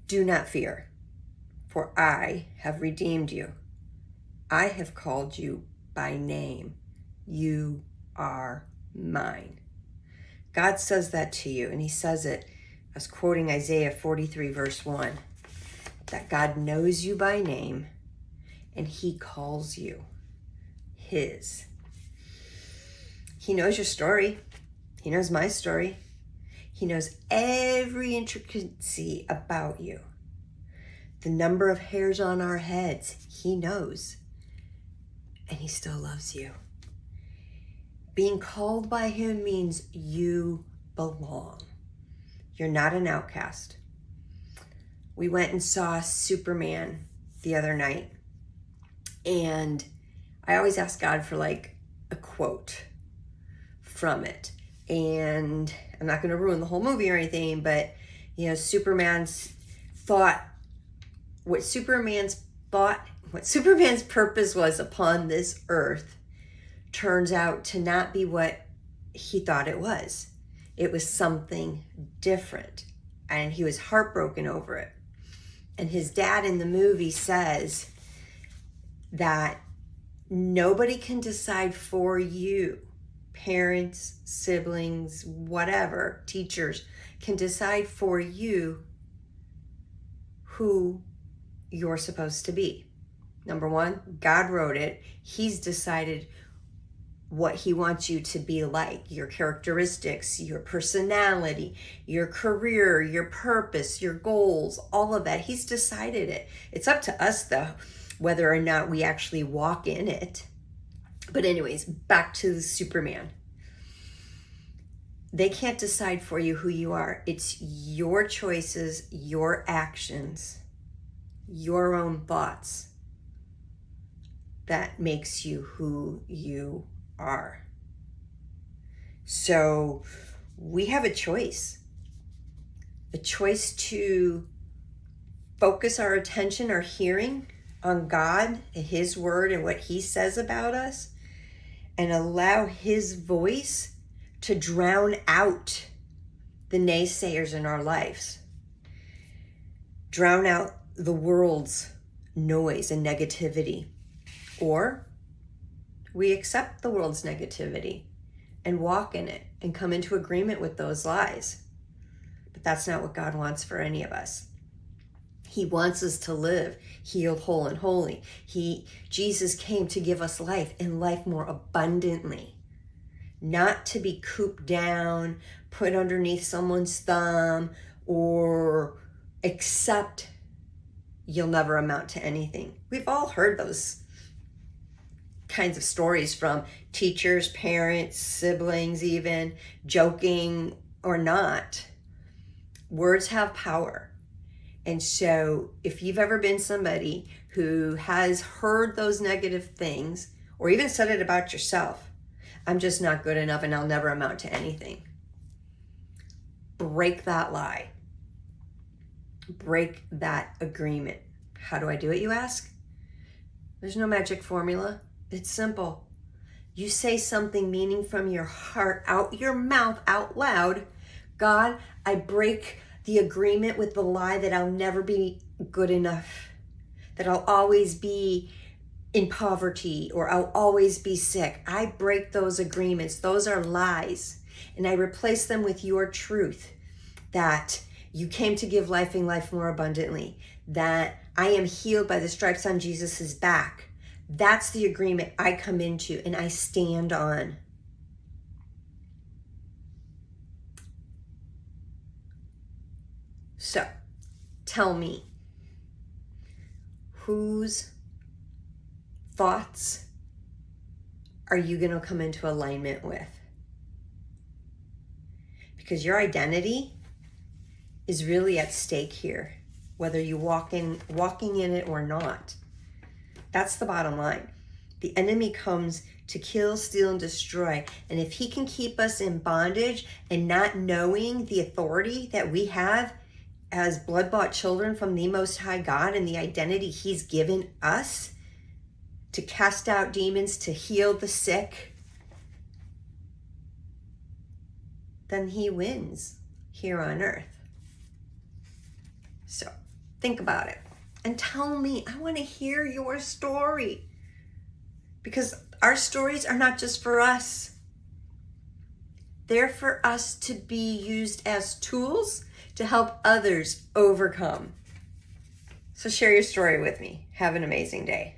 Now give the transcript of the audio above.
Do not fear, for I have redeemed you. I have called you by name. You are mine. God says that to you, and he says it, I was quoting Isaiah 43 verse 1, that God knows you by name and he calls you his. He knows your story. He knows my story. He knows every intricacy about you. The number of hairs on our heads, he knows. And he still loves you. Being called by him means you belong. You're not an outcast. We went and saw Superman the other night. And I always ask God for like a quote from it. And I'm not going to ruin the whole movie or anything, but Superman's thought, what Superman's purpose was upon this earth turns out to not be what he thought it was. It was something different, and he was heartbroken over it. And his dad in the movie says that nobody can decide for you. Parents, siblings, whatever, teachers can decide for you who you're supposed to be. Number one, God wrote it. He's decided what he wants you to be like, your characteristics, your personality, your career, your purpose, your goals, all of that. He's decided it. It's up to us, though, whether or not we actually walk in it. But anyways, back to Superman. They can't decide for you who you are. It's your choices, your actions, your own thoughts that makes you who you are. So we have a choice to focus our attention, our hearing on God and his word and what he says about us, and allow his voice to drown out the naysayers in our lives. Drown out the world's noise and negativity. Or we accept the world's negativity and walk in it and come into agreement with those lies. But that's not what God wants for any of us. He wants us to live healed, whole, and holy. Jesus came to give us life and life more abundantly, not to be cooped down, put underneath someone's thumb, or accept you'll never amount to anything. We've all heard those kinds of stories from teachers, parents, siblings, even joking or not. Words have power. And so if you've ever been somebody who has heard those negative things, or even said it about yourself, I'm just not good enough and I'll never amount to anything. Break that lie. Break that agreement. How do I do it, you ask? There's no magic formula. It's simple. You say something meaning from your heart, out your mouth, out loud. God, I break the agreement with the lie that I'll never be good enough, that I'll always be in poverty, or I'll always be sick. I break those agreements. Those are lies. And I replace them with your truth, that you came to give life and life more abundantly, that I am healed by the stripes on Jesus's back. That's the agreement I come into and I stand on. So, tell me, whose thoughts are you going to come into alignment with? Because your identity is really at stake here, whether you walking in it or not. That's the bottom line. The enemy comes to kill, steal, and destroy. And if he can keep us in bondage and not knowing the authority that we have as blood-bought children from the Most High God and the identity he's given us to cast out demons, to heal the sick, then he wins here on earth. So think about it and tell me. I want to hear your story, because our stories are not just for us. They're for us to be used as tools to help others overcome. So share your story with me. Have an amazing day.